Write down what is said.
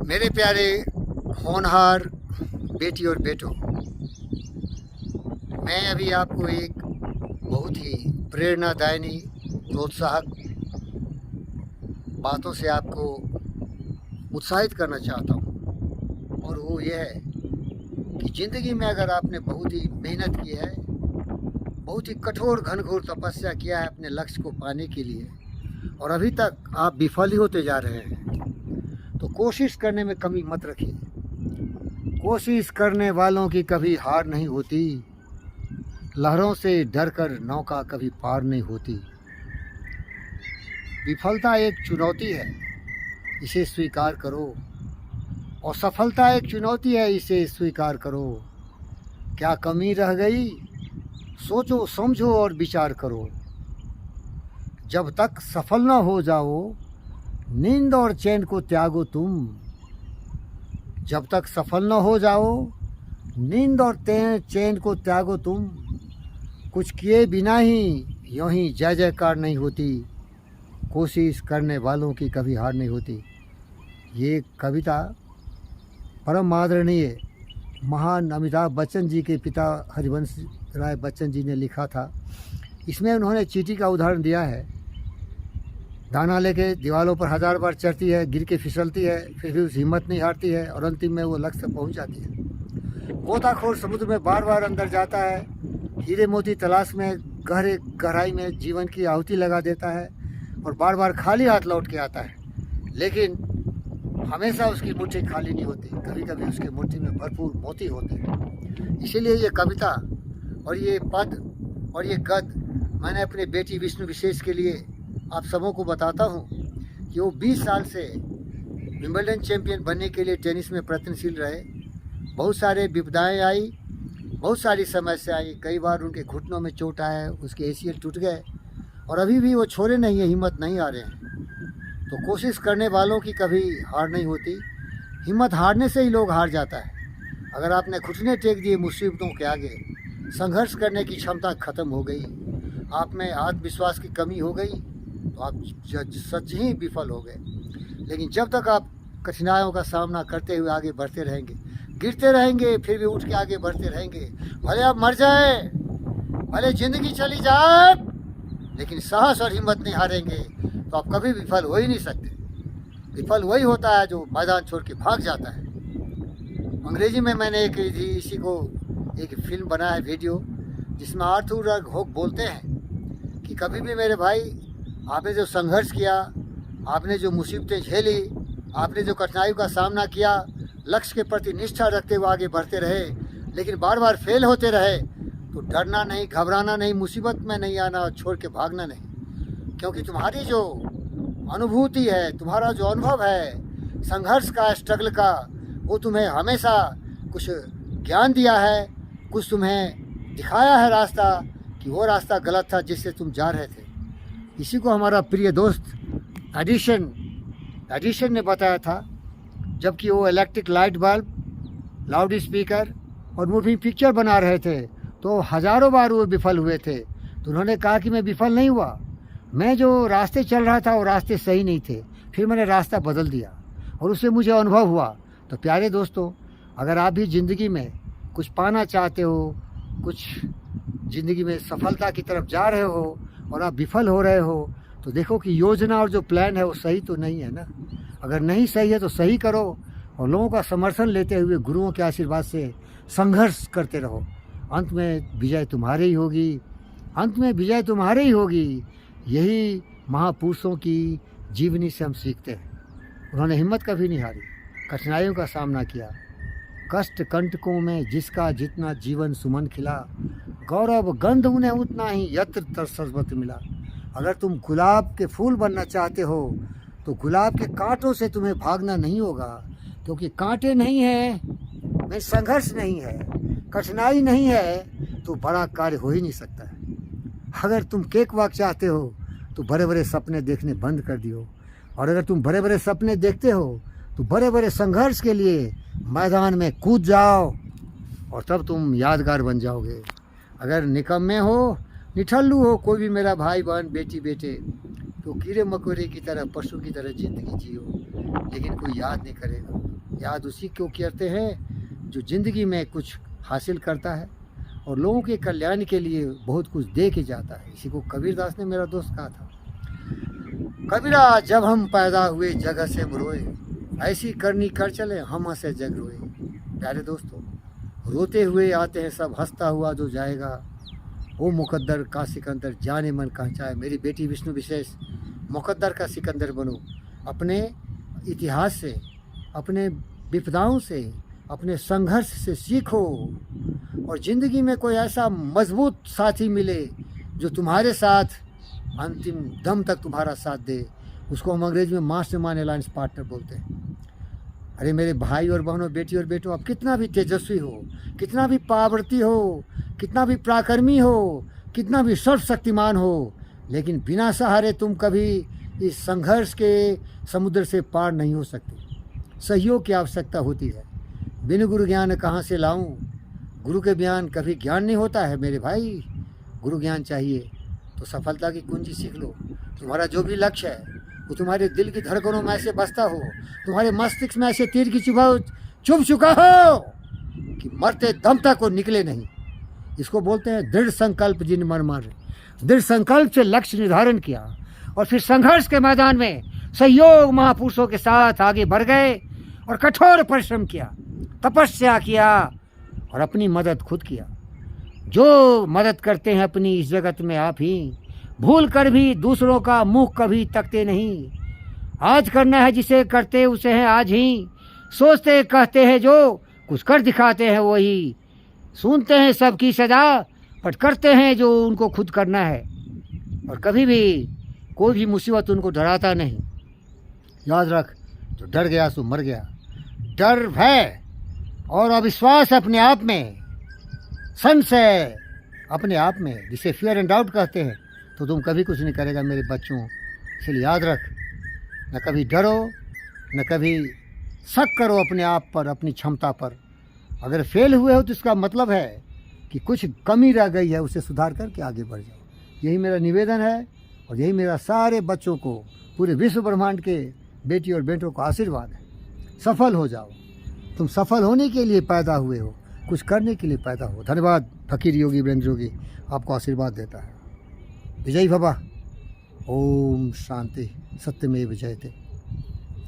मेरे प्यारे होनहार बेटी और बेटों, मैं अभी आपको एक बहुत ही प्रेरणादायी प्रोत्साहक बातों से आपको उत्साहित करना चाहता हूँ। और वो ये है कि ज़िंदगी में अगर आपने बहुत ही मेहनत की है, बहुत ही कठोर घनघोर तपस्या किया है अपने लक्ष्य को पाने के लिए, और अभी तक आप विफल ही होते जा रहे हैं, तो कोशिश करने में कमी मत रखिए। कोशिश करने वालों की कभी हार नहीं होती। लहरों से डरकर नौका कभी पार नहीं होती। विफलता एक चुनौती है, इसे स्वीकार करो, और सफलता एक चुनौती है, इसे स्वीकार करो। क्या कमी रह गई? सोचो, समझो और विचार करो। जब तक सफल न हो जाओ, नींद और चैन को त्यागो तुम। जब तक सफल न हो जाओ, नींद और चैन को त्यागो तुम। कुछ किए बिना ही यूं ही जय जयकार नहीं होती। कोशिश करने वालों की कभी हार नहीं होती। ये कविता परम आदरणीय महान अमिताभ बच्चन जी के पिता हरिवंश राय बच्चन जी ने लिखा था। इसमें उन्होंने चींटी का उदाहरण दिया है। दाना लेके दीवारों पर 1000 बार चढ़ती है, गिर के फिसलती है, फिर भी उस हिम्मत नहीं हारती है और अंतिम में वो लक्ष्य तक पहुंच जाती है। गोताखोर समुद्र में बार बार अंदर जाता है, हीरे मोती तलाश में गहराई में जीवन की आहुति लगा देता है और बार बार खाली हाथ लौट के आता है, लेकिन हमेशा उसकी मुट्ठी खाली नहीं होती। कभी कभी उसकी मुट्ठी में भरपूर मोती होते हैं। इसीलिए ये कविता और ये पद और ये गद मैंने अपने बेटी विष्णु विशेष के लिए आप सबों को बताता हूँ कि वो 20 साल से विंबलडन चैंपियन बनने के लिए टेनिस में प्रयत्नशील रहे। बहुत सारे विपदाएं आई, बहुत सारी समस्या आई, कई बार उनके घुटनों में चोट आया, उसके एसीएल टूट गए, और अभी भी वो छोड़े नहीं है, हिम्मत नहीं आ रहे हैं। तो कोशिश करने वालों की कभी हार नहीं होती। हिम्मत हारने से ही लोग हार जाता है। अगर आपने घुटने टेक दिए मुसीबतों के आगे, संघर्ष करने की क्षमता खत्म हो गई, आप में आत्मविश्वास की कमी हो गई, तो आप सच ही विफल हो गए। लेकिन जब तक आप कठिनाइयों का सामना करते हुए आगे बढ़ते रहेंगे, गिरते रहेंगे, फिर भी उठ के आगे बढ़ते रहेंगे, भले आप मर जाए, भले जिंदगी चली जाए, लेकिन साहस और हिम्मत नहीं हारेंगे, तो आप कभी विफल हो ही नहीं सकते। विफल वही होता है जो मैदान छोड़ के भाग जाता है। अंग्रेजी में मैंने इसी को एक फिल्म बनाया है, वीडियो, जिसमें आर्थर हॉक बोलते हैं कि कभी भी मेरे भाई, आपने जो संघर्ष किया, आपने जो मुसीबतें झेली, आपने जो कठिनाइयों का सामना किया, लक्ष्य के प्रति निष्ठा रखते हुए आगे बढ़ते रहे, लेकिन बार बार फेल होते रहे, तो डरना नहीं, घबराना नहीं, मुसीबत में नहीं आना और छोड़ के भागना नहीं। क्योंकि तुम्हारी जो अनुभूति है, तुम्हारा जो अनुभव है संघर्ष का, स्ट्रगल का, वो तुम्हें हमेशा कुछ ज्ञान दिया है, कुछ तुम्हें दिखाया है रास्ता, कि वो रास्ता गलत था जिससे तुम जा रहे थे। इसी को हमारा प्रिय दोस्त एडिशन ने बताया था, जबकि वो electric light bulb, loud speaker और मूविंग पिक्चर बना रहे थे, तो हज़ारों बार वो विफल हुए थे। तो उन्होंने कहा कि मैं विफल नहीं हुआ, मैं जो रास्ते चल रहा था वो रास्ते सही नहीं थे, फिर मैंने रास्ता बदल दिया और उससे मुझे अनुभव हुआ। तो प्यारे दोस्तों, अगर आप भी ज़िंदगी में कुछ पाना चाहते हो, कुछ ज़िंदगी में सफलता की तरफ जा रहे हो और आप विफल हो रहे हो, तो देखो कि योजना और जो प्लान है वो सही तो नहीं है ना। अगर नहीं सही है तो सही करो और लोगों का समर्थन लेते हुए गुरुओं के आशीर्वाद से संघर्ष करते रहो। अंत में विजय तुम्हारी ही होगी, अंत में विजय तुम्हारी ही होगी। यही महापुरुषों की जीवनी से हम सीखते हैं। उन्होंने हिम्मत कभी नहीं हारी, कठिनाइयों का सामना किया, कष्ट कंटकों में जिसका जितना जीवन सुमन खिला, गौरव गंध उन्हें उतना ही यत्र तर सरबत मिला। अगर तुम गुलाब के फूल बनना चाहते हो, तो गुलाब के कांटों से तुम्हें भागना नहीं होगा, क्योंकि कांटे नहीं हैं, में संघर्ष नहीं है, कठिनाई नहीं है, तो बड़ा कार्य हो ही नहीं सकता है। अगर तुम केक वाक चाहते हो, तो बड़े बड़े सपने देखने बंद कर दियो, और अगर तुम बड़े बड़े सपने देखते हो, तो बड़े बड़े संघर्ष के लिए मैदान में कूद जाओ, और तब तुम यादगार बन जाओगे। अगर निकम्मे हो, निठल्लू हो, कोई भी मेरा भाई बहन, बेटी बेटे, तो कीड़े मकोड़े की तरह, पशु की तरह ज़िंदगी जियो, लेकिन कोई याद नहीं करेगा। याद उसी को करते हैं जो ज़िंदगी में कुछ हासिल करता है और लोगों के कल्याण के लिए बहुत कुछ दे के जाता है। इसी को कबीरदास ने, मेरा दोस्त, कहा था, कबीरा जब हम पैदा हुए जगह से मरोए, ऐसी करनी कर चले हम हंसे जग रोए। प्यारे दोस्तों, रोते हुए आते हैं सब, हंसता हुआ जो जाएगा, वो मुकद्दर का सिकंदर जाने मन कहाँ चाहे। मेरी बेटी विष्णु विशेष, मुकद्दर का सिकंदर बनो, अपने इतिहास से, अपने विपदाओं से, अपने संघर्ष से सीखो और ज़िंदगी में कोई ऐसा मजबूत साथी मिले जो तुम्हारे साथ अंतिम दम तक तुम्हारा साथ दे। उसको हम अंग्रेजी में मास्टरमाइंड अलायंस पार्टनर बोलते हैं। अरे मेरे भाई और बहनों, बेटी और बेटों, आप कितना भी तेजस्वी हो, कितना भी पावर्ती हो, कितना भी पराक्रमी हो, कितना भी सर्वशक्तिमान हो, लेकिन बिना सहारे तुम कभी इस संघर्ष के समुद्र से पार नहीं हो सकते। सहयोग की आवश्यकता होती है। बिन गुरु ज्ञान कहाँ से लाऊं? गुरु के बयान कभी ज्ञान नहीं होता है मेरे भाई। गुरु ज्ञान चाहिए तो सफलता की कुंजी सीख लो। तुम्हारा जो भी लक्ष्य है वो तुम्हारे दिल की धड़कनों में ऐसे बसता हो, तुम्हारे मस्तिष्क में ऐसे तीर की चुभ चुका हो कि मरते दम तक वो निकले नहीं। इसको बोलते हैं दृढ़ संकल्प जिन मन मारे। दृढ़ संकल्प से लक्ष्य निर्धारण किया और फिर संघर्ष के मैदान में सहयोग महापुरुषों के साथ आगे बढ़ गए और कठोर परिश्रम किया, तपस्या किया और अपनी मदद खुद किया। जो मदद करते हैं अपनी इस जगत में आप ही, भूल कर भी दूसरों का मुंह कभी तकते नहीं। आज करना है जिसे करते उसे है आज ही, सोचते कहते हैं जो कुछ कर दिखाते हैं वही, सुनते हैं सबकी सजा पर करते हैं जो उनको खुद करना है। और कभी भी कोई भी मुसीबत उनको डराता नहीं। याद रख, जो डर गया सो मर गया। डर, भय और अविश्वास अपने आप में, संशय अपने आप में, जिसे फियर एंड डाउट कहते हैं, तो तुम कभी कुछ नहीं करेगा मेरे बच्चों। इसलिए याद रख, न कभी डरो, न कभी शक करो अपने आप पर, अपनी क्षमता पर। अगर फेल हुए हो तो इसका मतलब है कि कुछ कमी रह गई है, उसे सुधार करके आगे बढ़ जाओ। यही मेरा निवेदन है और यही मेरा सारे बच्चों को, पूरे विश्व ब्रह्मांड के बेटी और बेटों को आशीर्वाद है। सफल हो जाओ। तुम सफल होने के लिए पैदा हुए हो, कुछ करने के लिए पैदा हो। धन्यवाद। फकीर योगी वीरेंद्र योगी आपको आशीर्वाद देता है। विजयी भवा। ओम शांति। सत्यमेव जयते।